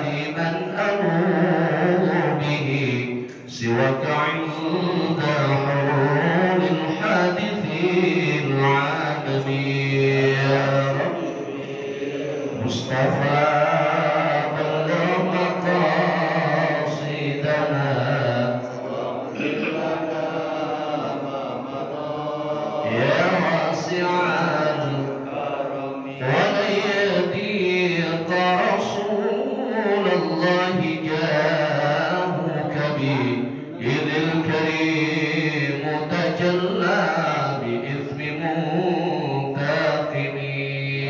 لمن أنوب به سواك عند حلول الحادث العالمي يا رب مصطفى بلغ مقاصدنا يا واسع الكرم ولن يضيق رسول الله جاهك به إذ الكريم تجلى بإثم منتقم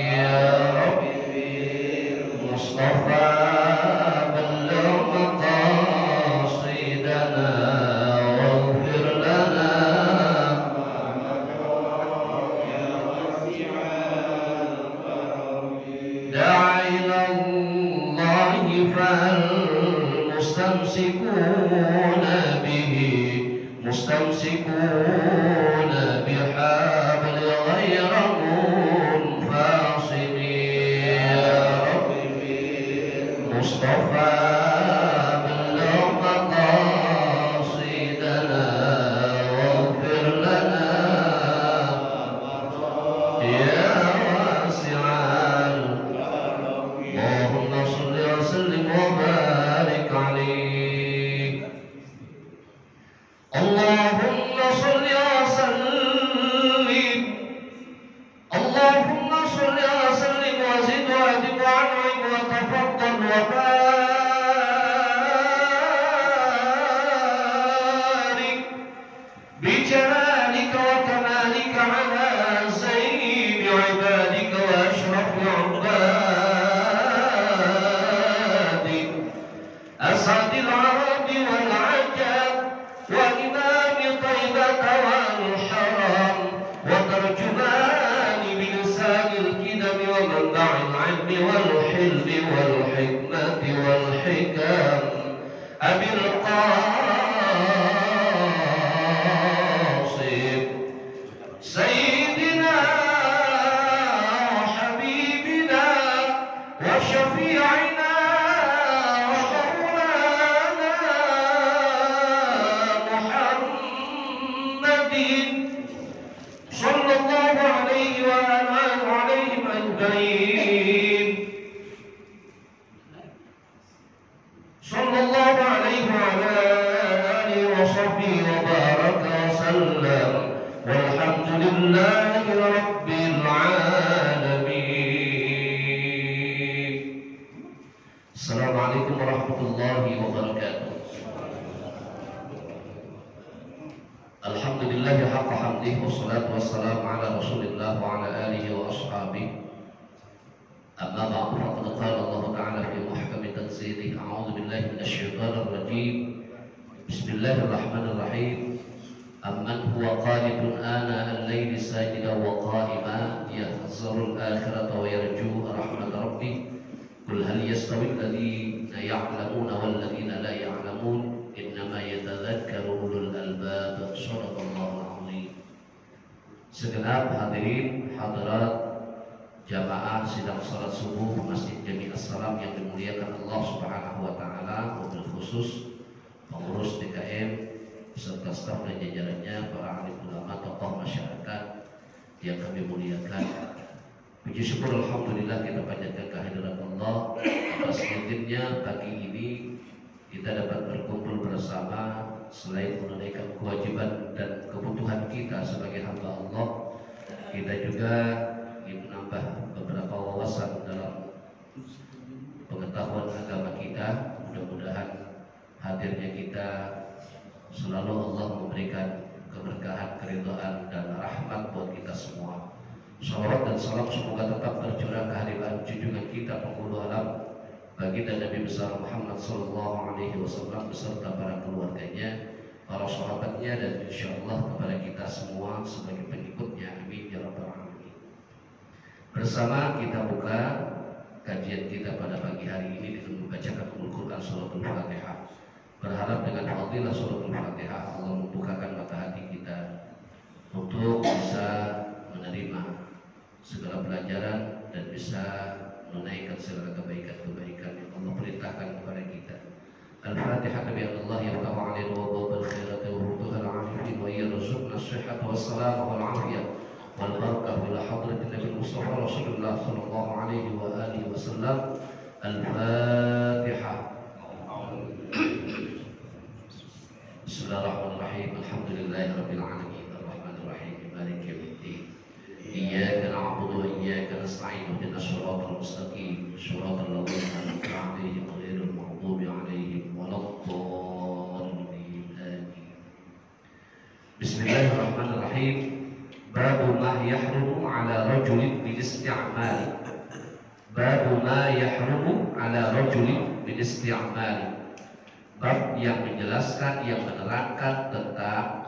يا رب مصطفى بلغ مقاصدنا واغفر لنا دع إلى الله فالمستمسكون به مستمسكون بحبل غير منفصل يا رب مصطفى بلغ مقاصدنا واغفر لنا يا واسع اللهم صل وسلم وبارك عليه اللهم صل وسلم اللهم صل وسلم وزد وأدم وأنعم وتفضل وبارك بجلالك وكمالك على سيد عبادك وأشرف عبادك أسعد العرب والعجم وإمام طيبة والحرم وترجمان بلسان الكدم ومنبع العلم والحلم والحكمة والحكم أبي القاسم سيدنا وحبيبنا وشفيعنا ومولانا محمد صلى الله عليه وآله عليهم أجمعين صلى الله عليه وعلى آله وصحبه وبارك وسلم والحمد لله رب العالمين. السلام عليكم ورحمة الله وبركاته. الحمد لله حق حمده والصلاة والسلام على رسول الله وعلى آله وأصحابه. أما بعد فقد قال الله تعالى في محكم تنزيله أعوذ بالله من الشيطان الرجيم بسم الله الرحمن الرحيم أمن هو قانت آناء الليل ساجدا وقائما يحذر الآخرة ويرجو رحمة ربه قل هل يستوي الذين يعلمون والذين لا يعلمون إنما يتذكر أولو الألباب صدق الله العظيم. Segenap hadirin hadirat jamaah sidang salat subuh Masjid Jami As-Salam yang dimuliakan Allah Subhanahu wa taala, wabil khusus pengurus DKM beserta staf dan jajarannya, para alim ulama, tokoh masyarakat yang kami muliakan. Puji syukur alhamdulillah kita panjatkan kehadirat Allah atas izinnya pagi ini kita dapat berkumpul bersama selain menunaikan kewajiban dan kebutuhan kita sebagai hamba Allah, kita juga ingin menambah beberapa wawasan dalam pengetahuan agama kita. Mudah-mudahan hadirnya kita selalu Allah memberikan keberkahan, keridhaan dan rahmat buat kita semua. Salawat dan salam semoga tetap tercurah kehadiran junjungan kita penghulu alam baginda Nabi besar Muhammad sallallahu alaihi wasallam beserta para keluarganya, para sahabatnya, dan insyaallah kepada kita semua sebagai pengikutnya. Amin ya rabbal alamin. Bersama kita buka kajian kita pada pagi hari ini dengan membacakan Al-Quran suratul Fatihah. Berharap dengan fadilah suratul Fatihah Allah membukakan mata hati kita untuk bisa menerima segala pelajaran dan bisa menunaikan segala kebaikan-kebaikan yang Allah والسلام والعافية والبركة إلى حضرة النبي المصطفى رسول الله صلى الله عليه وآله وسلم. الفاتحة. بسم الله الرحمن الرحيم. الحمد لله رب العالمين الرحمن الرحيم مالك يوم الدين. إياك نعبد وإياك نستعين اهدنا الصراط المستقيم صراط الذين أنعمت عليهم غير المغضوب عليهم ولا الضالين آمين. بسم الله الرحمن الرحيم. باب ما يحرم على رجل بالاستعمال. باب ما يحرم على رجل بالاستعمال. Bab yang menjelaskan, yang menerangkan tentang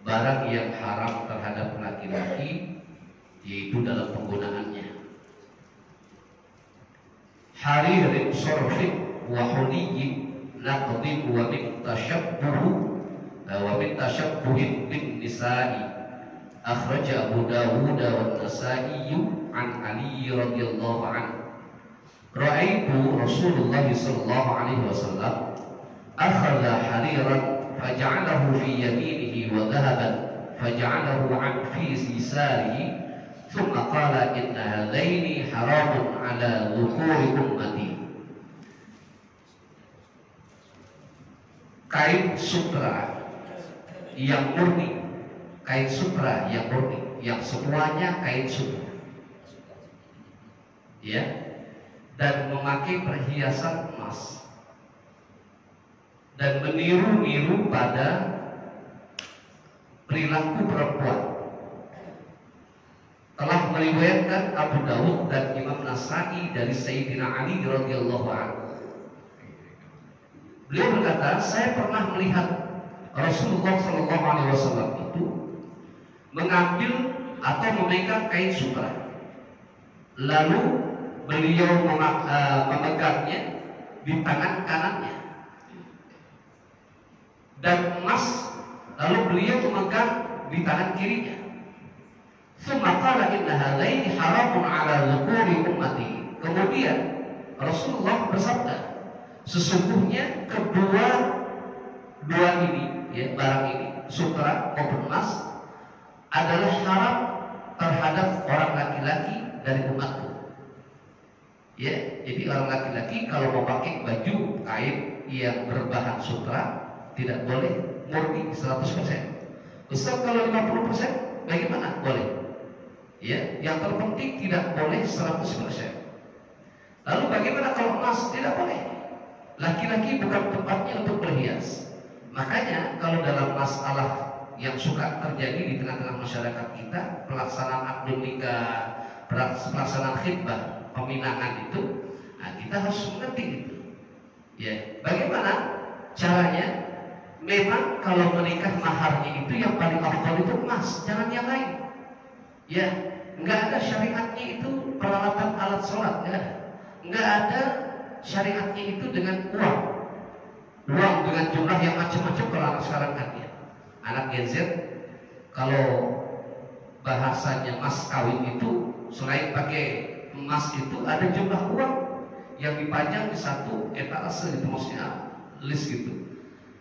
barang yang haram terhadap laki-laki, yaitu dalam penggunaannya. Haririn sorfin wa huliyyin naqdin wa min tashabbuhin bin nisa'i. Akhraja Abu Dawud wa Nasa'i an Ali radhiyallahu anhu. Ra'aitu Rasulullah sallallahu alaihi wasallam akhadha hariran faja'alahu fi yaminihi wa dhahaban faja'alahu an fi yisarihi thumma qala inna hadaini haramun ala dhukuri ummati. Kain sutra yang murni, kain sutra yang murni, yang semuanya kain sutra, ya, dan memakai perhiasan emas dan meniru-niru pada perilaku perempuan. Telah meriwayatkan Abu Dawud dan Imam Nasa'i dari Sayyidina Ali radhiyallahu anhu. Beliau berkata, saya pernah melihat Rasulullah sallallahu alaihi wasallam itu mengambil atau memegang kain sutra, lalu beliau memegangnya di tangan kanannya, dan emas lalu beliau memegang di tangan kirinya. Tsumma qala inna hadaini haramun ala dhukuri ummati. Kemudian Rasulullah bersabda, sesungguhnya dua ini, ya, barang ini, sutra maupun emas, adalah haram terhadap orang laki-laki dari umatku. Ya, jadi orang laki-laki kalau mau pakai baju kain yang berbahan sutra tidak boleh murni 100%. Ustaz, kalau 50% bagaimana? Boleh. Ya, yang terpenting tidak boleh 100%. Lalu bagaimana kalau emas? Tidak boleh. Laki-laki bukan tempatnya untuk berhias. Makanya kalau dalam masalah yang suka terjadi di tengah-tengah masyarakat kita, pelaksanaan akad nikah, pelaksanaan khitbah, peminangan itu, nah kita harus mengerti itu. Ya, bagaimana caranya? Memang kalau menikah maharnya itu yang paling afdal itu emas, jangan yang lain. Ya, nggak ada syariatnya itu peralatan alat sholat, nggak ada syariatnya itu dengan uang dengan jumlah yang macam-macam. Kalau anak sekarang kan ya, anak Gen Z, kalau bahasanya mas kawin itu selain pakai emas itu ada jumlah uang yang dipajang di satu etalase gitu, maksudnya list gitu.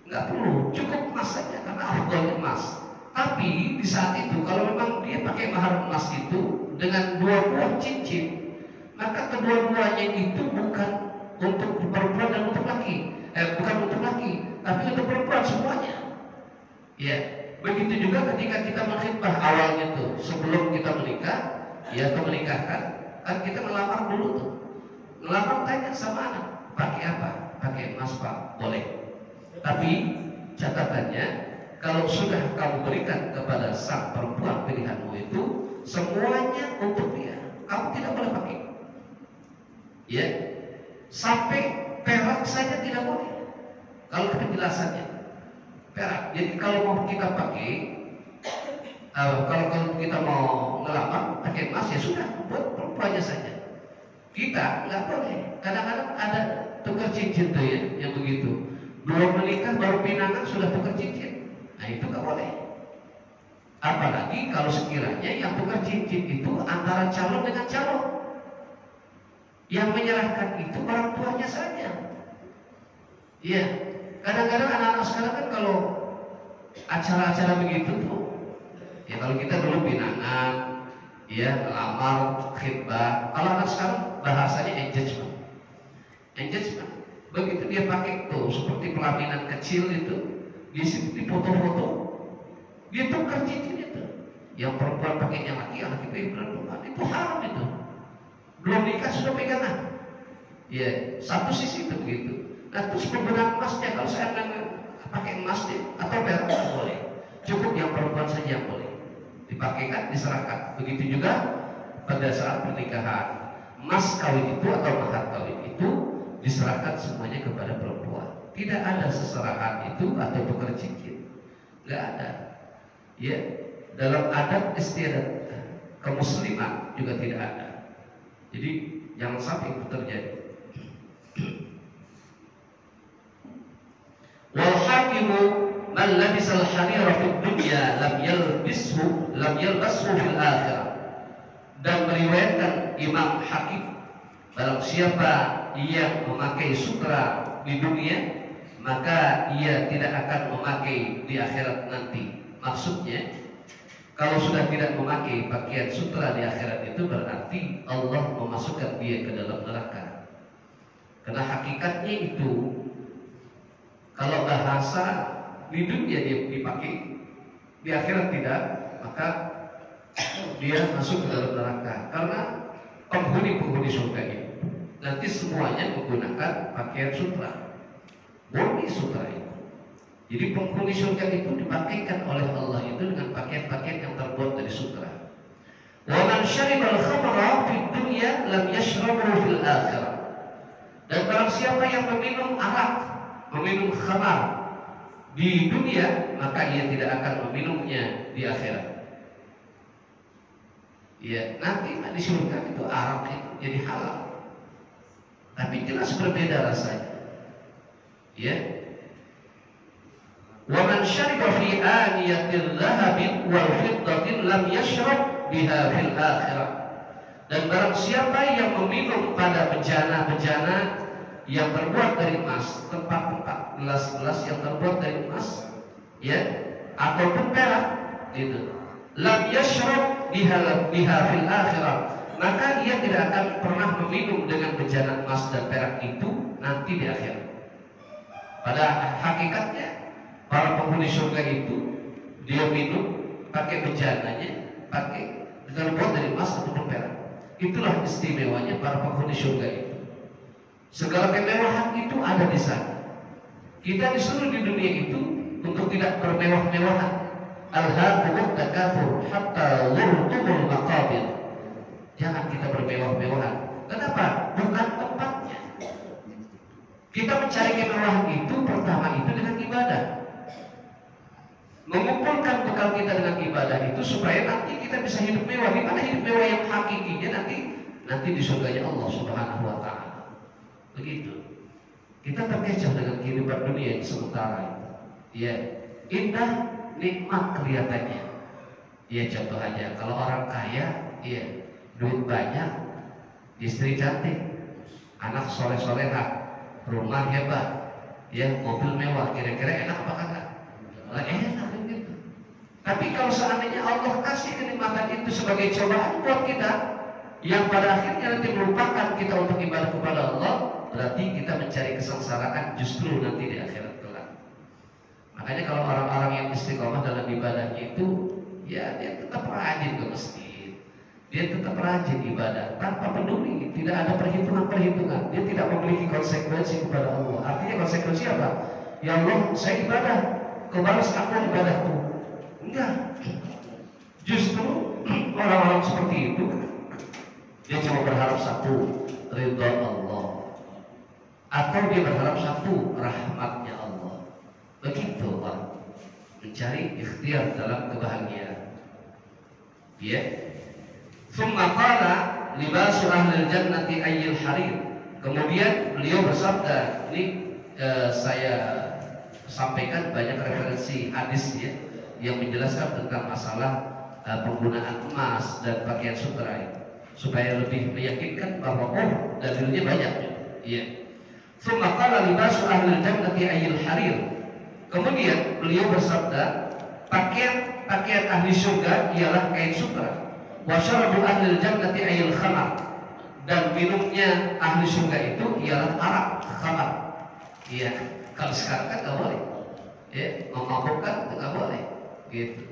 Nggak perlu, cukup emas saja karena afdalnya emas. Tapi di saat itu kalau memang dia pakai mahar emas itu dengan 2 buah cincin, maka kedua-duanya itu bukan untuk perempuan dan untuk laki, bukan untuk laki, tapi untuk perempuan semuanya. Ya, begitu juga ketika kita mengkhitbah awalnya tuh, sebelum kita menikah, ya atau menikahkan, kan kita melamar dulu tuh. Melamar tanya sama anak, pakai apa? Pakai emas Pak, boleh. Tapi catatannya, kalau sudah kamu berikan kepada sang perempuan pilihanmu itu, semuanya untuk dia, kamu tidak boleh pakai. Ya, sampai perak saja tidak boleh. Kalau penjelasannya perak. Jadi kalau mau kita pakai, kalau kita mau ngelamar pakai emas ya sudah, buat perempuannya saja. Kita nggak boleh. Kadang-kadang ada tukar cincin tuh ya, yang begitu. Belum menikah baru pinangan sudah tukar cincin. Nah itu nggak boleh. Apalagi kalau sekiranya yang tukar cincin itu antara calon dengan calon. Yang menyerahkan itu orang tuanya saja. Iya. Kadang-kadang anak-anak sekarang kan kalau acara-acara begitu tuh. Ya kalau kita dulu pinangan, ya lamar, khitbah. Kalau anak sekarang bahasanya engagement. Engagement. Begitu dia pakai tuh seperti pelaminan kecil itu, di situ di foto-foto, dia tukar cincin itu. Yang perempuan pakainya laki, yang laki pakai perempuan, itu haram itu. Belum nikah sudah pegangan. Ya, satu sisi itu begitu. Nah terus penggunaan emasnya, kalau saya pakai emas atau perak tidak boleh. Cukup yang perempuan saja yang boleh dipakaikan, diserahkan. Begitu juga pada saat pernikahan, mas kawin itu atau mahar kawin itu diserahkan semuanya kepada perempuan. Tidak ada seserahan itu atau tukar cincin, nggak ada. Ya, dalam adat istiadat kemusliman juga tidak ada. Jadi jangan sampai itu terjadi. Wal hakimu man labisa al-harira fid dunya lam yalbashu fil akhirah. Dan meriwayatkan Imam Hakim, barang siapa yang memakai sutra di dunia, maka ia tidak akan memakai di akhirat nanti. Maksudnya, kalau sudah tidak memakai pakaian sutra di akhirat itu berarti Allah memasukkan dia ke dalam neraka. Karena hakikatnya itu, kalau bahasa di dunia dia dipakai, di akhirat tidak, maka dia masuk ke dalam neraka. Karena penghuni-penghuni surga ini nanti semuanya menggunakan pakaian sutra, murni sutra itu. Jadi penghuni surga itu dipakaikan oleh Allah itu dengan pakaian-pakaian yang terbuat dari sutra. Wa man syaribal khamra fid dunya lam yashrabu fil akhirah. Dan barang siapa yang meminum arak, meminum khamar di dunia, maka ia tidak akan meminumnya di akhirat. Ya, nanti di surga itu arak itu jadi halal. Tapi jelas berbeda rasanya. Ya. Wa man syariba fi aniyatil dhahabin wal fiddatin lam yashrab biha fil akhirah. Dan barang siapa yang meminum pada bejana-bejana yang terbuat dari emas, tempat-tempat gelas-gelas yang terbuat dari emas, ya, ataupun perak, itu, lam yashrab biha fil akhirah, maka ia tidak akan pernah meminum dengan bejana emas dan perak itu nanti di akhirat. Pada hakikatnya para penghuni surga itu dia minum pakai bejananya, pakai terbuat dari emas ataupun perak. Itulah istimewanya para penghuni surga itu. Segala kemewahan itu ada di sana. Kita disuruh di dunia itu untuk tidak bermewah-mewahan. Alhaakumut takatsur hatta zurtumul maqabir. Jangan kita bermewah-mewahan. Kenapa? Bukan tempatnya. Kita mencari kemewahan itu pertama itu dengan ibadah. Mengumpulkan bekal kita dengan ibadah itu supaya nanti kita bisa hidup mewah. Di mana hidup mewah yang hakikinya nanti di surganya Allah Subhanahu wa taala. Begitu. Kita terkecoh dengan kehidupan dunia yang sementara. Ya, indah, nikmat kelihatannya. Ya, contoh aja, kalau orang kaya, ya, duit banyak, istri cantik, anak soleh-soleha, rumah hebat, ya, mobil mewah, kira-kira enak apa kagak? Enak gitu. Tapi kalau seandainya Allah kasih kenikmatan itu sebagai cobaan buat kita, yang pada akhirnya nanti melupakan kita untuk ibadah kepada Allah, berarti kita mencari kesengsaraan justru nanti di akhirat kelak. Makanya kalau orang-orang yang istiqomah dalam ibadahnya itu, ya dia tetap rajin ke masjid, dia tetap rajin ibadah tanpa peduli, tidak ada perhitungan-perhitungan, dia tidak memiliki konsekuensi kepada Allah. Artinya konsekuensi apa? Ya Allah, saya ibadah, kau balas aku ibadahku. Enggak. Justru orang-orang seperti itu dia cuma berharap satu, ridha Allah, atau dia berharap satu, rahmatnya Allah. Begitu orang mencari ikhtiar dalam kebahagiaan. Ya. Tsumma qala libasu ahlil jannati ayyul harir. Kemudian beliau bersabda, ini saya sampaikan banyak referensi hadis ya, yang menjelaskan tentang masalah penggunaan emas dan pakaian sutra itu, supaya lebih meyakinkan bahwa dalilnya banyak. Ya. Tsumma qala libasu ahlil jannati ayyul harir. Kemudian beliau bersabda, pakaian ahli surga ialah kain sutra. Wa syarabu ahli jannati ayil khamar, dan minumnya ahli surga itu ialah arak, khamar. Iya, kalau sekarang kan nggak boleh. Ya, memabukkan nggak boleh. Gitu.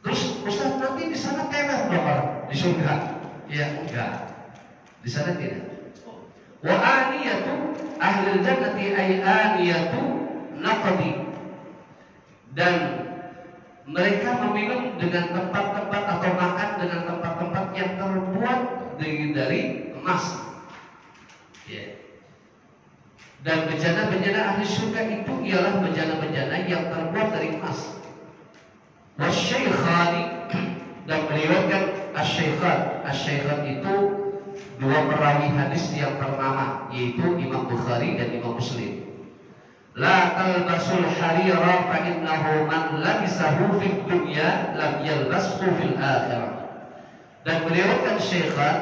Terus Ustaz, nanti di sana teler dong orang di surga? Ya enggak, di sana tidak. Wa aniyatu ahli jannati ay aniyatu naqdi, dan mereka meminum dengan tempat-tempat atau makan dengan tempat-tempat yang terbuat dari emas. Ya. Dan bejana-bejana ahli surga itu ialah bejana-bejana yang terbuat dari emas. Wasyaikhani, dan meriwayatkan asy-syaikhan itu dua perawi hadis yang ternama, yaitu Imam Bukhari dan Imam Muslim. La talbasul harira fa innahu man labisahu fid dunya lam yalbashu fil akhirah. Dan meriwayatkan syaikhan,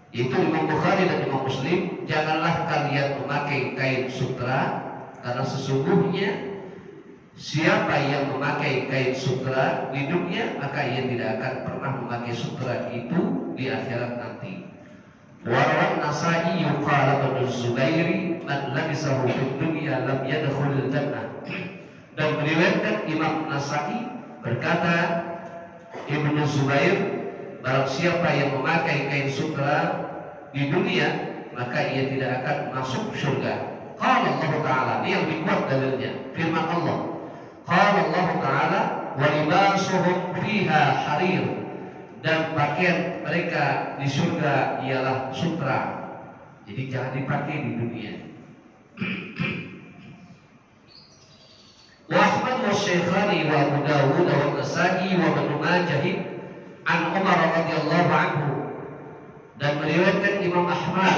yaitu Imam Bukhari dan Imam Muslim, janganlah kalian memakai kain sutra, karena sesungguhnya siapa yang memakai kain sutra di dunia, maka ia tidak akan pernah memakai sutra itu di akhirat nanti. Warawan Nasa'i yuqala bin Zubairi man labisahu fid dunya lam yadkhulul jannah. Dan meriwayatkan Imam Nasa'i berkata, Ibnu Zubair, barang siapa yang memakai kain sutra di dunia, maka ia tidak akan masuk surga. Qala Allah Ta'ala, ini yang dibuat dalilnya, firman Allah. Qala Allah Ta'ala, wa libasuhum fiha harir, dan pakaian mereka di surga ialah sutra. Jadi jangan dipakai di dunia. Wa Ahmad wa Syaikhani wa Abu Dawud wa Nasa'i wa Ibnu Majah an Umar radhiyallahu anhu, dan meriwayatkan Imam Ahmad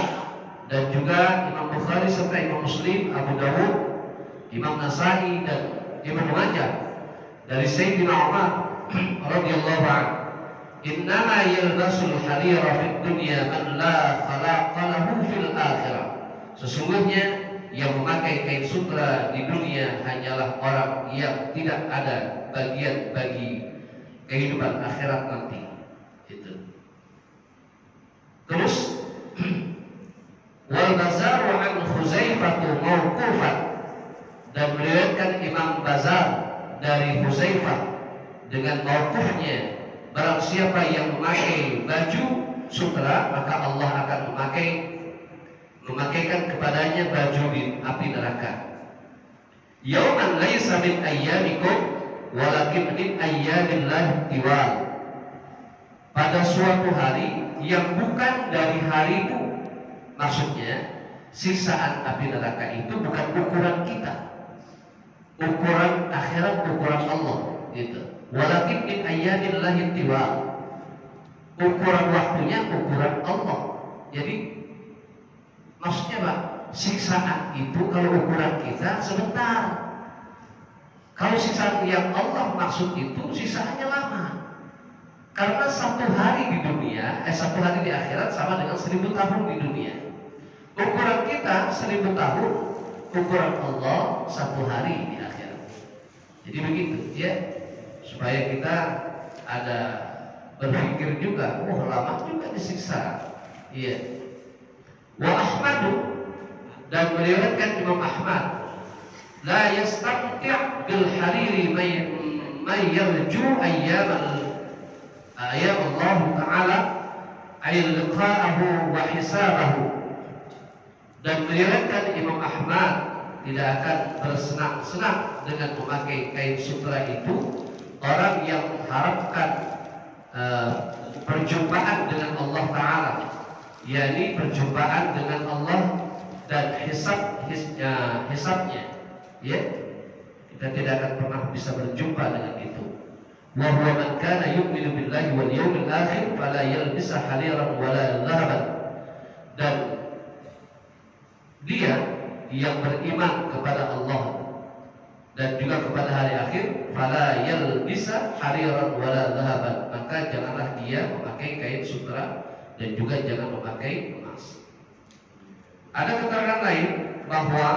dan juga Imam Bukhari serta Imam Muslim, Abu Dawud, Imam Nasa'i dan Ibnu Majah dari Sayyidina Umar radhiyallahu anhu, innama yalbasul harira fid dunya man la khalaqa lahu fil akhirah. Sesungguhnya yang memakai kain sutra di dunia hanyalah orang yang tidak ada bagian bagi kehidupan akhirat nanti. Itu. Terus wal bazaru an Khuzaifah mauqufan, dan meriwayatkan Imam Bazar dari Khuzaifah dengan mauqufnya, barang siapa yang memakai baju sutra, maka Allah akan memakaikan kepadanya baju di api neraka. Yauman laisa min ayyamikum walakin min ayyamillah tiwal, pada suatu hari yang bukan dari harimu. Maksudnya siksaan api neraka itu bukan ukuran kita, ukuran akhirat, ukuran Allah gitu. Walakin min ayyamillah tiwal, ukuran waktunya ukuran Allah. Jadi maksudnya Pak, siksaan itu kalau ukuran kita sebentar. Kalau siksaan yang Allah maksud itu siksaannya lama. Karena satu hari di dunia, satu hari di akhirat sama dengan 1000 tahun di dunia. Ukuran kita 1000 tahun, ukuran Allah satu hari di akhirat. Jadi begitu ya, supaya kita ada berpikir juga, oh lama juga disiksa. Iya. Wa Ahmadu, dan meriwayatkan Imam Ahmad, la yastamti' bil hariri may yarju ayyam Allah Ta'ala ay liqa'ahu wa hisabahu, dan meriwayatkan Imam Ahmad tidak akan bersenang-senang dengan memakai kain sutra itu orang yang mengharapkan perjumpaan dengan Allah Ta'ala, yakni perjumpaan dengan Allah dan hisabnya, ya, kita tidak akan pernah bisa berjumpa dengan itu. Wa huwa man kana yu'minu billahi wal yawmil akhir fala yalbisa hariran wala dhahaban, dan dia yang beriman kepada Allah dan juga kepada hari akhir, fala yalbisa hariran wala dhahaban, maka janganlah dia memakai kain sutra dan juga jangan memakai emas. Ada keterangan lain bahwa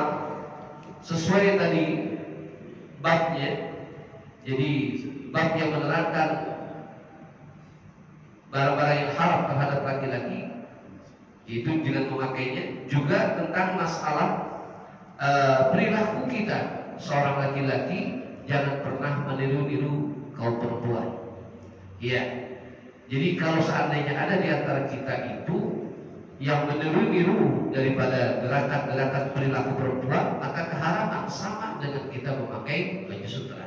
sesuai tadi babnya. Jadi bab yang menerangkan barang-barang yang haram terhadap laki-laki itu dengan memakainya, juga tentang masalah perilaku kita seorang laki-laki jangan pernah meniru-niru kaum perempuan. Iya. Jadi kalau seandainya ada di antara kita itu yang meniru-niru daripada gerakan-gerakan perilaku perempuan, maka keharaman sama dengan kita memakai baju sutra.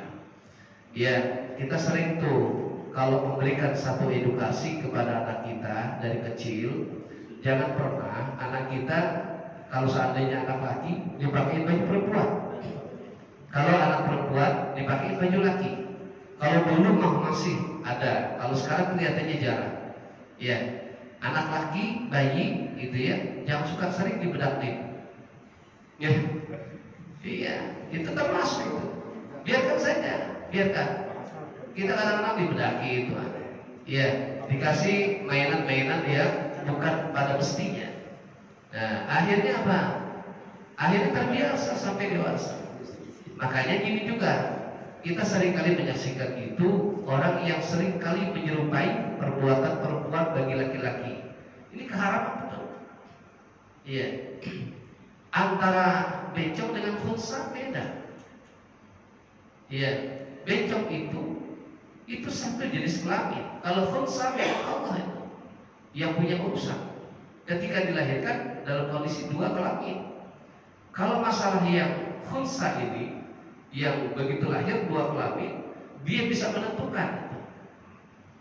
Ya, kita sering tuh kalau memberikan satu edukasi kepada anak kita dari kecil, jangan pernah anak kita kalau seandainya anak laki dipakai baju perempuan, kalau anak perempuan dipakai baju laki. Kalau dulu masih ada, kalau sekarang kelihatannya jarang. Ya, anak laki, bayi, gitu ya, jangan suka sering dibedak nih. Ya, iya, itu termasuk itu. Biarkan saja, biarkan. Kita kadang-kadang dibedaki itu, ya, dikasih mainan-mainan yang bukan pada mestinya. Nah, akhirnya apa? Akhirnya terbiasa sampai dewasa. Makanya gini juga. Kita seringkali menyaksikan itu orang yang seringkali menyerupai perbuatan perempuan bagi laki-laki. Ini keharaman betul. Iya. Antara bencong dengan khunsa beda. Iya. Bencong itu satu jenis kelamin. Kalau khunsa memang Allah itu yang punya urusan. Ketika dilahirkan dalam kondisi dua kelamin. Kalau masalah yang khunsa ini, yang begitu lahir dua kelamin, dia bisa menentukan.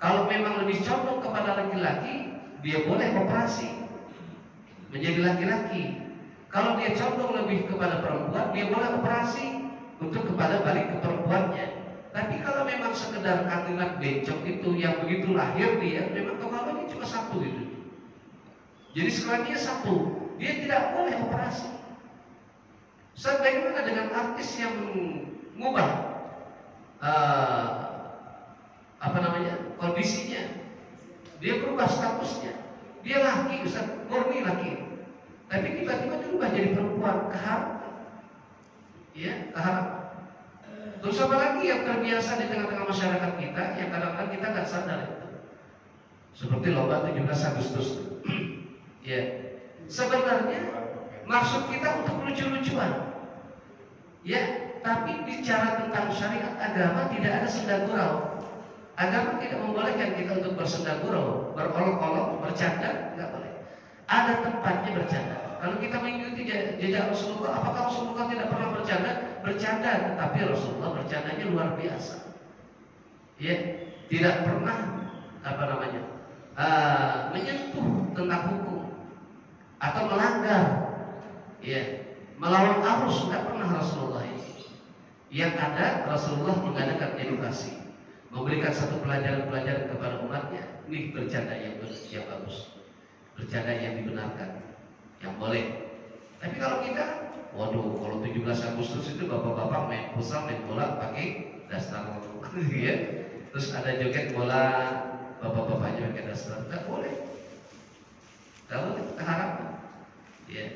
Kalau memang lebih condong kepada laki-laki, dia boleh operasi menjadi laki-laki. Kalau dia condong lebih kepada perempuan, dia boleh operasi untuk kepada balik ke perempuannya. Tapi kalau memang sekedar kalimat bencong itu yang begitu lahir dia, memang kemaluannya cuma satu itu. Jadi sekalinya satu, dia tidak boleh operasi. Sebagaimana dengan artis yang mengubah kondisinya, dia berubah statusnya, dia laki, bisa murni laki, tapi tiba-tiba berubah jadi perempuan, keharapan, ya keharapan. Terus apa lagi yang terbiasa di tengah-tengah masyarakat kita, yang kadang-kadang kita nggak sadar itu, seperti lomba 17 Agustus, ya sebenarnya maksud kita untuk lucu-lucuan. Ya, tapi bicara tentang syariat agama tidak ada senda gurau. Agama tidak membolehkan kita untuk bersenda gurau, berolok-olok, bercanda, tidak boleh. Ada tempatnya bercanda. Kalau kita mengikuti jejak Rasulullah, apakah Rasulullah tidak pernah bercanda? Bercanda, tetapi Rasulullah bercandanya luar biasa. Ya, tidak pernah menyentuh tentang hukum atau melanggar. Ya. Melawan arus tidak pernah Rasulullah ini. Yang ada Rasulullah mengadakan edukasi, memberikan satu pelajaran-pelajaran kepada umatnya. Ini bercanda yang bagus, bercanda yang dibenarkan, yang boleh. Tapi kalau kita, waduh, kalau 17 Agustus itu bapak-bapak main futsal, main bola pakai daster, ya. Terus ada joget bola, bapak-bapaknya pakai daster, nggak boleh. Kalau kita harapan, ya.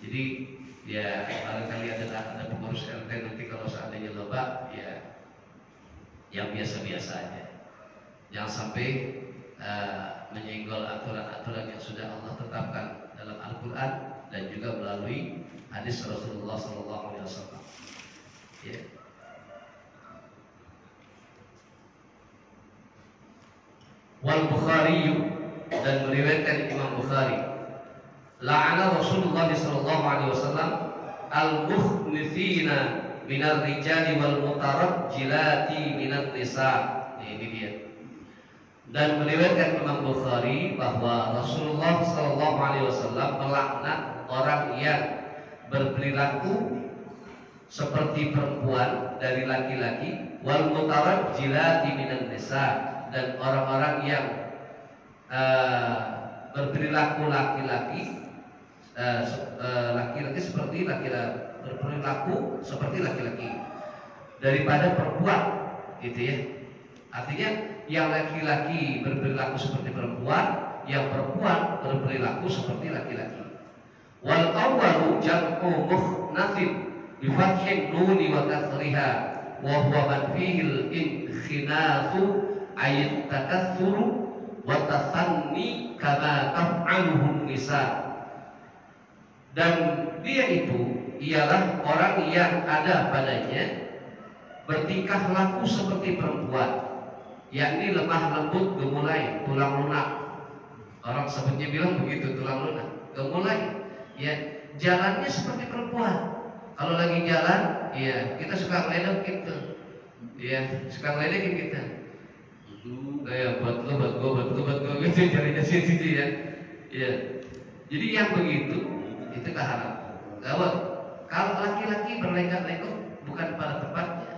Jadi ya barangkali ada pengurus RT nanti kalau seandainya lomba, ya yang biasa-biasa aja. Jangan sampai menyenggol aturan-aturan yang sudah Allah tetapkan dalam Al-Quran dan juga melalui hadis Rasulullah SAW. Ya. Wal Bukhari, dan meriwayatkan Imam Bukhari, la'ana Rasulullah sallallahu alaihi wasallam al-mukhnithina minar rijali wal mutarajjilati minan nisa. Ini dia. Dan meriwayatkan Imam Bukhari bahwa Rasulullah sallallahu alaihi wasallam melaknat orang yang berperilaku seperti perempuan dari laki-laki, wal mutarajjilati minan nisa, dan orang-orang yang berperilaku laki-laki seperti laki-laki, berperilaku seperti laki-laki daripada perempuan, gitu ya. Artinya yang laki-laki berperilaku seperti perempuan, yang perempuan berperilaku seperti laki-laki. Wal awwalu jam'u muhnathin bi fathhin nuni wa kasriha wa huwa man fihil inkhinafu ayat takatsuru wa tasanni kama taf'aluhun nisa. Dan dia itu ialah orang yang ada padanya bertingkah laku seperti perempuan, yakni lemah lembut, gemulai, tulang lunak. Orang sebutnya bilang begitu, tulang lunak, gemulai. Ya, jalannya seperti perempuan. Kalau lagi jalan, ya kita suka ngeledekin gitu. Ya, suka ngeledekin kita. Kayak buat lo gitu jarinya situ ya. Ya. Jadi yang begitu itu keharam. Gawat. Kalau laki-laki berlenggak-lenggok bukan pada tempatnya.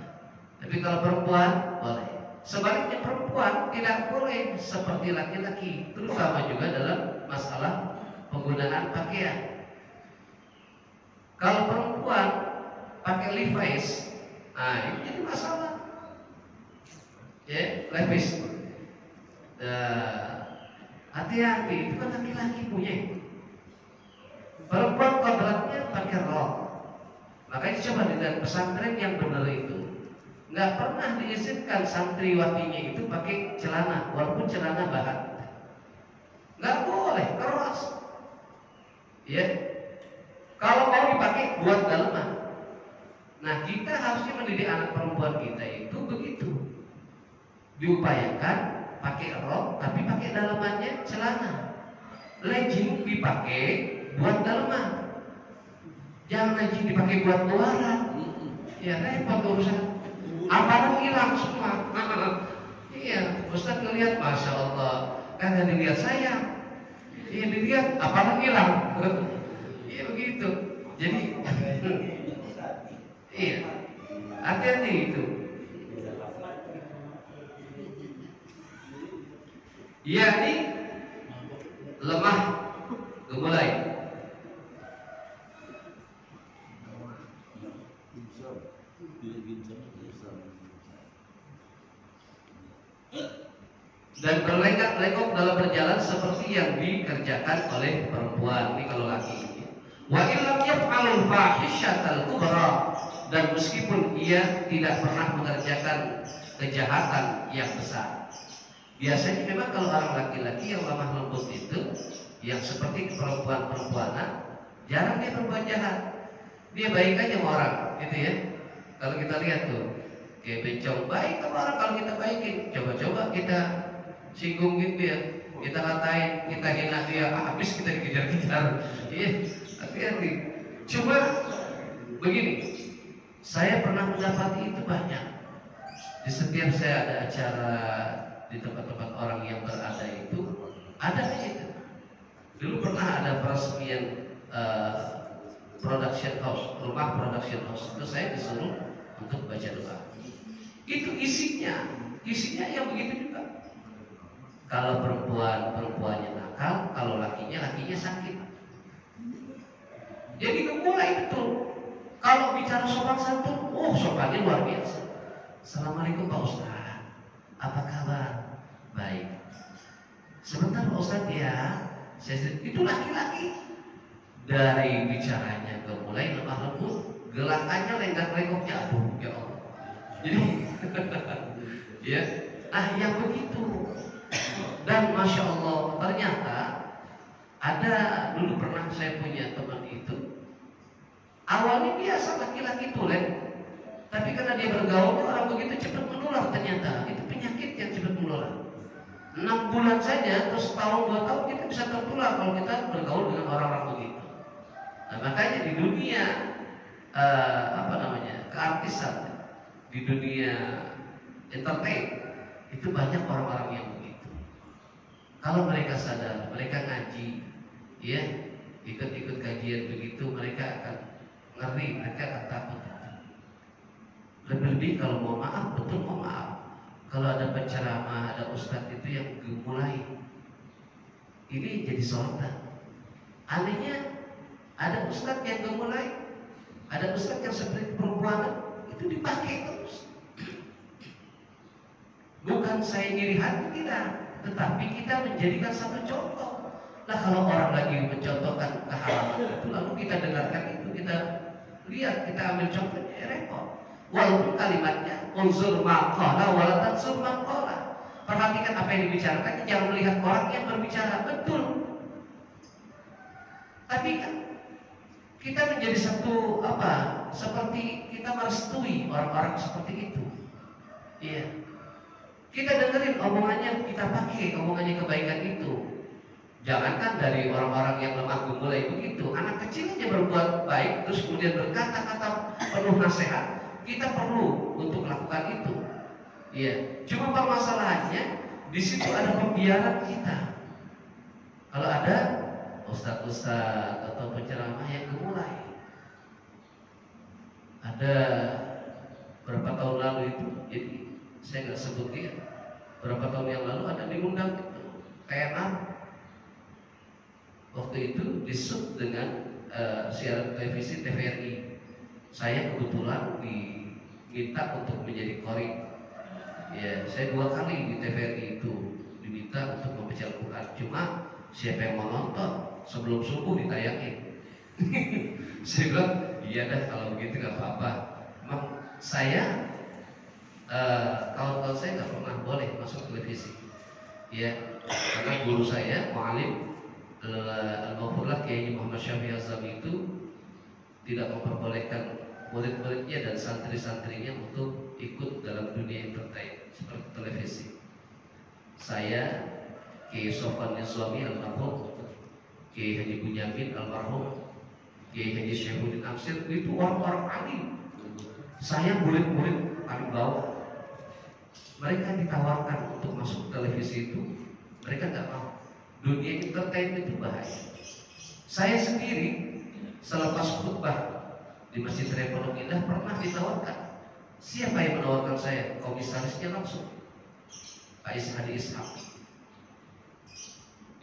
Tapi kalau perempuan boleh. Sebaliknya perempuan tidak boleh seperti laki-laki, terutama juga dalam masalah penggunaan pakaian. Kalau perempuan pakai Levi's, nah ini jadi masalah. Ya, Levi's. Hati-hati, itu kan laki-laki punya. Perempuan kodratnya pakai rok. Makanya coba dilihat pesantren yang benar itu, nggak pernah diizinkan santriwatinya itu pakai celana, walaupun celana bahan. Nggak boleh, keras. Ya, kalau mau dipakai buat dalaman. Nah, kita harusnya mendidik anak perempuan kita itu begitu. Diupayakan pakai rok, tapi pakai dalamannya celana. Legging dipakai buat dalaman. Jangan legging dipakai buat luaran. Ya repot urusan. Apalagi hilang semua. Iya, Ustaz ngelihat, masya Allah, kagak dilihat saya. Iya dilihat, apalagi hilang. Iya begitu. Jadi, iya, hati-hati itu. Iya ini lemah gemulai. Dan berlenggak-lenggok dalam berjalan seperti yang dikerjakan oleh perempuan. Ini kalau laki. Wa illam yaf'alul fahishatal kubra, dan meskipun ia tidak pernah mengerjakan kejahatan yang besar. Biasanya memang kalau orang laki-laki yang lemah lembut itu, yang seperti perempuan-perempuanan, jarang dia berbuat jahat. Dia baik aja sama orang, gitu ya. Kalau kita lihat tuh, kayak bencong baik sama orang, kalau kita baikin, coba-coba kita singgung gitu ya, kita ngatain, kita hina dia, habis kita dikejar-kejar. Iya, hati-hati. Cuma begini, saya pernah mendapati itu banyak. Di setiap saya ada acara di tempat-tempat orang yang berada itu, ada itu. Dulu pernah ada peresmian production house, rumah production house. Itu saya disuruh untuk baca doa. Itu isinya yang begitu juga. Kalau perempuannya nakal, kalau lakinya sakit. Jadi mulai betul. Kalau bicara sopan santun, sopannya luar biasa. Assalamualaikum Pak Ustaz, apa kabar? Baik. Sebentar Pak Ustaz ya. Itu laki-laki. Dari bicaranya ke mulai lemah lembut, gelakannya lenggak-lenggoknya, aduh ya Allah. Jadi ya, yang begitu. Dan masya Allah, ternyata ada dulu pernah saya punya teman itu. Awalnya biasa laki-laki tulen, tapi karena dia bergaul orang begitu cepat menular, ternyata itu penyakit yang cepat menular. 6 bulan saja, terus tahun 2 tahun kita bisa tertular kalau kita bergaul dengan orang-orang begitu. Nah makanya di dunia keartisan, di dunia entertain itu banyak orang-orang yang begitu. Kalau mereka sadar, mereka ngaji, ya ikut-ikut kajian begitu, mereka akan ngeri, mereka akan takut. Lebih-lebih kalau mau maaf, betul mau maaf. Kalau ada penceramah, ada ustadz itu yang gemulai, ini jadi sorotan. Anehnya ada ustadz yang gemulai, ada ustadz yang seperti perempuan, itu dipakai terus. Bukan saya ngiri hati, tidak, tetapi kita menjadikan satu contoh. Nah kalau orang lagi mencontohkan keharaman itu, lalu kita dengarkan itu, kita lihat, kita ambil contohnya, repot. Walaupun kalimatnya unzur ma qala wa la tansur ma qala. Perhatikan apa yang dibicarakan, jangan melihat orang yang berbicara. Betul. Tapi kan kita menjadi satu seperti kita merestui orang-orang seperti itu. Iya. Kita dengerin omongannya, kita pakai omongannya kebaikan itu. Jangankan dari orang-orang yang lemah gemulai begitu, anak kecil aja berbuat baik terus kemudian berkata-kata penuh nasihat, kita perlu untuk lakukan itu. Iya. Cuma permasalahannya di situ ada pembiaran kita. Kalau ada ustaz-ustaz atau penceramah yang gemulai, ada berapa tahun lalu itu, jadi saya nggak sebut dia, berapa tahun yang lalu ada diundang itu TNA. Waktu itu disut dengan siaran televisi TVRI. Saya kebetulan diminta untuk menjadi qori. Ya, saya 2 kali di TVRI itu diminta untuk membaca Al-Quran. Cuma siapa yang mau nonton sebelum subuh ditayangin. Saya bilang iya dah kalau begitu nggak apa-apa. Emang saya kawan-kawan saya nggak pernah boleh masuk televisi. Ya, karena guru saya mu'alim Al-Mawfurlah Kiai Muhammad Syafi'i Azami itu tidak memperbolehkan murid-muridnya dan santri-santrinya untuk ikut dalam dunia entertain seperti televisi. Saya, Kiai Sofwan Nizami Al-Marhum, Kiai Haji Bunyamin Al-Marhum, Kiai Haji Syaifuddin Amsir, itu orang-orang alim. Saya murid-murid paling bawah. Mereka ditawarkan untuk masuk televisi itu, mereka nggak mau. Dunia entertain itu bahaya. Saya sendiri selepas khutbah di Masjid Repolong Indah pernah ditawarkan. Siapa yang menawarkan saya? Komisarisnya langsung, Pak Hadi Ishaq.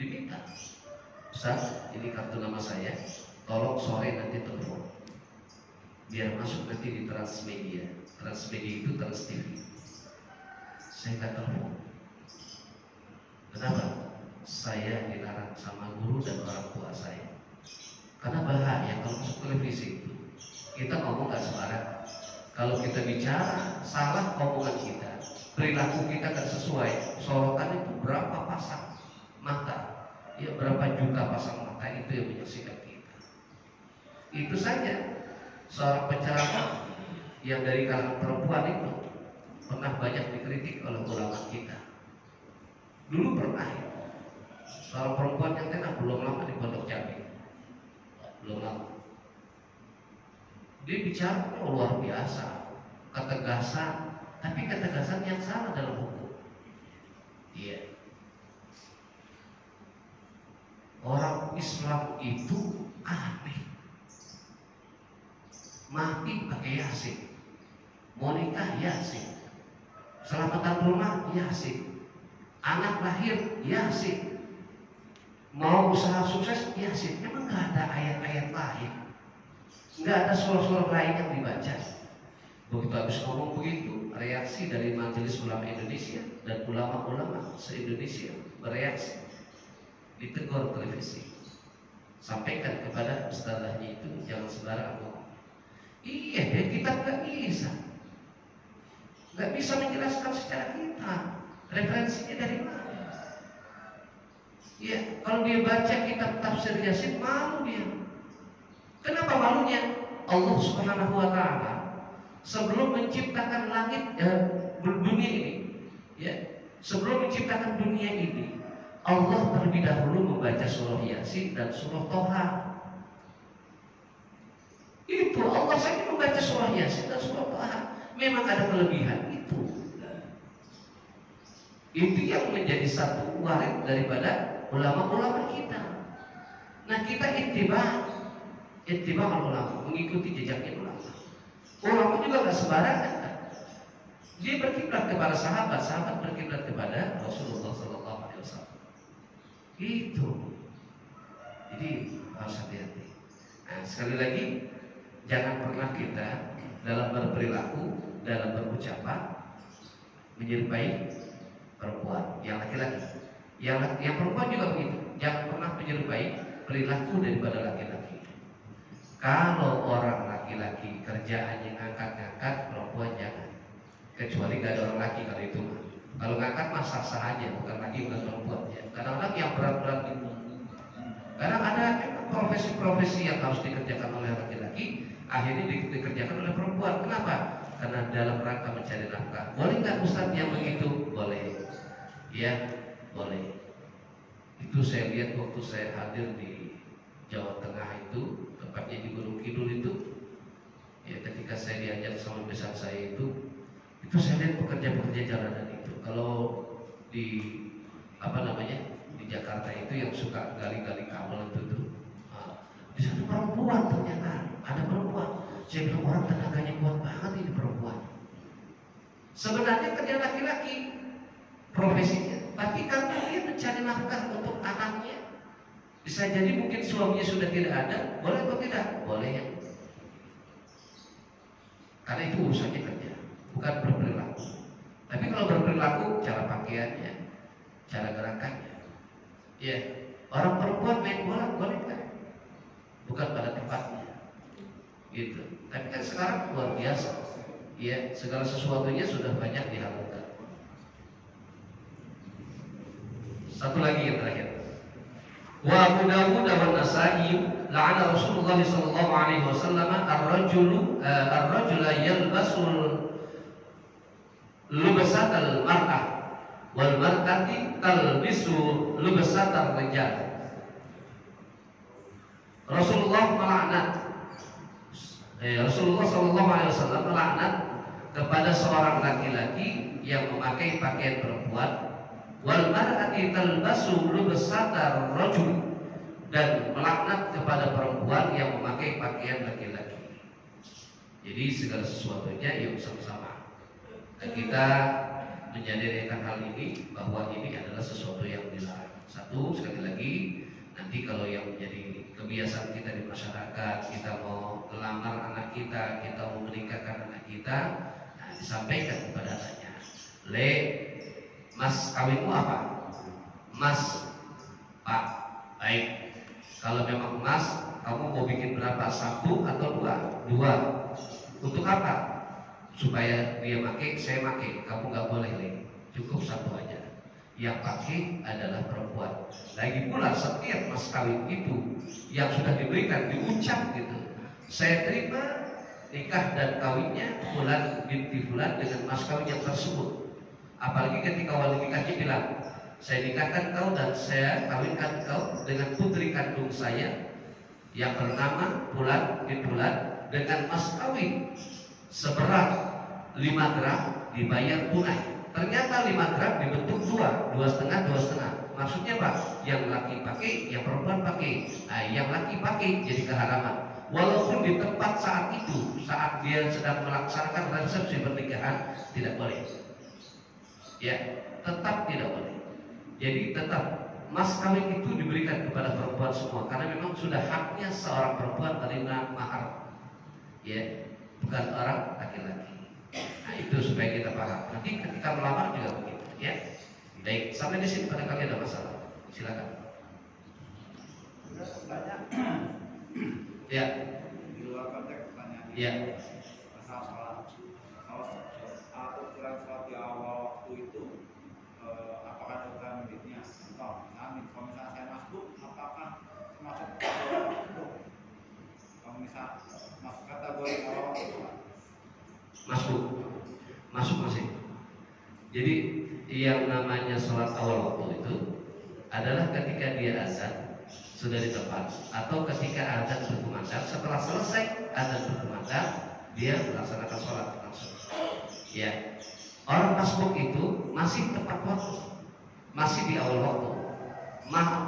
Diminta, Ustaz, ini kartu nama saya, tolong sore nanti telepon biar masuk nanti di Transmedia. Transmedia itu Trans TV. Saya nggak telepon. Kenapa? Saya dilarang sama guru dan orang tua saya. Karena bahaya kalau masuk televisi itu. Kita ngomong gak sembarang. Kalau kita bicara salah omongan kita, perilaku kita gak sesuai, sorotan itu berapa pasang mata, ya berapa juta pasang mata itu yang menyaksikan kita. Itu saja. Seorang penceramah yang dari kalangan perempuan itu pernah banyak dikritik oleh ulama kita. Dulu pernah ya, seorang perempuan yang tenang belum lama di Pondok Jambi, belum lama. Dia bicara luar biasa, ketegasan, tapi ketegasan yang salah dalam hukum. Iya. Orang Islam itu aneh. Mati pakai Yasin, mau nikah Yasin, selamatan rumah Yasin, anak lahir Yasin, mau usaha sukses Yasin. Emang nggak ada ayat-ayat lain, nggak ada surah-surah lain yang dibaca. Begitu habis ngomong begitu, reaksi dari Majelis Ulama Indonesia dan ulama-ulama se-Indonesia bereaksi, ditegur televisi, sampaikan kepada ustazahnya itu jangan sembarangan ngomong. Iya deh, kita nggak bisa menjelaskan secara kita referensinya dari mana. Ya, kalau dia baca kitab tafsir Yasin malu dia. Kenapa malunya? Allah Subhanahu wa Ta'ala sebelum menciptakan langit dunia ini, ya, sebelum menciptakan dunia ini, Allah terlebih dahulu membaca surah Yasin dan surah Toha. Itu Allah saja membaca surah Yasin dan surah Toha. Memang ada kelebihan itu. Itu yang menjadi satu warid daripada ulama-ulama kita. Nah, kita ittiba ulama, mengikuti jejaknya ulama. Ulama juga nggak sembarangan kan? Dia berkiblat kepada sahabat, sahabat berkiblat kepada Rasulullah SAW. Itu. Jadi harus hati-hati. Nah, sekali lagi, jangan pernah kita dalam berperilaku, dalam berucapan menyerupai perempuan, yang laki-laki. Yang perempuan juga begitu. Jangan pernah menyerupai perilaku daripada laki-laki. Kalau orang laki-laki kerjaannya ngangkat-ngangkat, perempuan jangan. dikarenakan masa sah aja, bukan perempuan ya. Kadang-kadang yang berat-berat itu. Kadang ada profesi-profesi yang harus dikerjakan oleh laki-laki, akhirnya dikerjakan oleh perempuan. Kenapa? Karena dalam rangka mencari nafkah. Boleh nggak Ustaz yang begitu? Boleh. Ya, boleh. Itu saya lihat waktu saya hadir di Jawa Tengah itu, tepatnya di Gunung Kidul itu. Ya, ketika saya diajak sama besan saya itu saya lihat pekerja-pekerja jalanan itu. Kalau di di Jakarta itu yang suka gali-gali kabel itu tuh, di sana perempuan ternyata ada perempuan. Saya bilang orang tenaganya kuat banget ini perempuan. Sebenarnya kerja laki-laki profesinya, tapi karena dia mencari nafkah untuk anaknya, bisa jadi mungkin suaminya sudah tidak ada, boleh atau tidak? Boleh ya. Karena itu urusannya kerja, bukan berperilaku. Tapi kalau berperilaku, cara pakaiannya, cara gerakannya, ya, orang perempuan main bola boleh kan? Bukan pada tempatnya, gitu. Tapi kan sekarang luar biasa, ya, segala sesuatunya sudah banyak dihalalkan. Satu lagi yang terakhir. Wa Abu Dawud wa Nasa'i la'ana Rasulullah sallallahu alaihi wasallam ar-rajula yalbasul lubasatal mar'ah wal mar'ati talbisu lubasatal rijal. Rasulullah melaknat Rasulullah sallallahu alaihi wasallam melaknat kepada seorang laki-laki yang memakai pakaian perempuan, wal mar'ati talbasu lubasatar rajul, dan melaknat kepada perempuan yang memakai pakaian laki-laki. Jadi segala sesuatunya yang sama-sama. Dan kita menyadarikan hal ini bahwa ini adalah sesuatu yang dilarang. Satu, sekali lagi, nanti kalau yang menjadi kebiasaan kita di masyarakat, kita mau melamar anak kita mau menikahkan anak kita, nah, disampaikan kepada anaknya, Le, Mas kawinmu apa? Mas, Pak, baik. Kalau memang Mas, kamu mau bikin berapa? Satu atau dua? Dua. Untuk apa? Supaya dia pakai, saya pakai. Kamu nggak boleh lagi. Cukup satu aja. Yang pakai adalah perempuan. Lagi pula setiap mas kawin itu yang sudah diberikan diucap gitu. Saya terima nikah dan kawinnya Fulan binti Fulan dengan mas kawin yang tersebut. Apalagi ketika wali nikahnya bilang, saya nikahkan kau dan saya kawinkan kau dengan putri kandung saya yang bernama Fulan bin Fulan dengan mas kawin seberat 5 gram dibayar tunai. Ternyata 5 gram dibentuk 2,5. Maksudnya apa? Yang laki pakai, yang perempuan pakai. Nah, yang laki pakai jadi keharaman. Walaupun di tempat saat itu, saat dia sedang melaksanakan resepsi pernikahan, tidak boleh. Ya, tetap tidak boleh. Jadi tetap mas kawin itu diberikan kepada perempuan semua, karena memang sudah haknya seorang perempuan menerima mahar, ya, bukan orang laki-laki. Nah, itu supaya kita paham. Nanti ketika melamar juga begitu, ya. Baik, sampai di sini barangkali ada masalah. Silakan. Ya. Di luar konteks pertanyaan. Ya. Masalah kalau ukuran sholat di awal waktu itu, apakah ada ukuran menitnya? Contoh, kalau misalnya saya masuk, apakah termasuk awal waktu? Kalau misalnya masuk kategori awal waktu, masuk masih. Jadi yang namanya sholat awal waktu itu adalah ketika dia azan sudah di tempat, atau ketika azan berkumandang, setelah selesai azan berkumandang dia melaksanakan sholat langsung. Ya, orang masbuk itu masih tepat waktu, masih di awal waktu.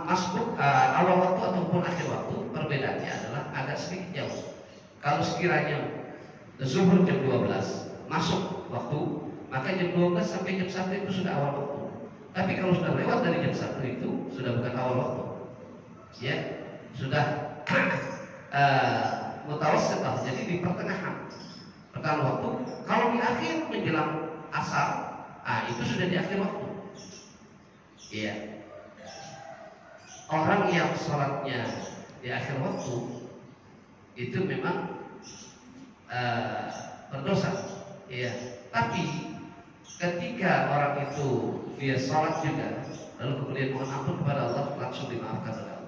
Masbuk awal waktu ataupun akhir waktu perbedaannya adalah agak sedikit jauh. Kalau sekiranya zuhur jam 12 masuk waktu, maka jam 12 sampai jam 1 itu sudah awal waktu. Tapi kalau sudah lewat dari jam 1 itu sudah bukan awal waktu. Ya, sudah mutawassithah, jadi di pertengahan waktu. Kalau di akhir menjelang asar, itu sudah di akhir waktu. Iya. Orang yang sholatnya di akhir waktu itu memang berdosa. Iya. Tapi ketika orang itu dia sholat juga, lalu kemudian mohon ampun kepada Allah, langsung dimaafkan oleh Allah.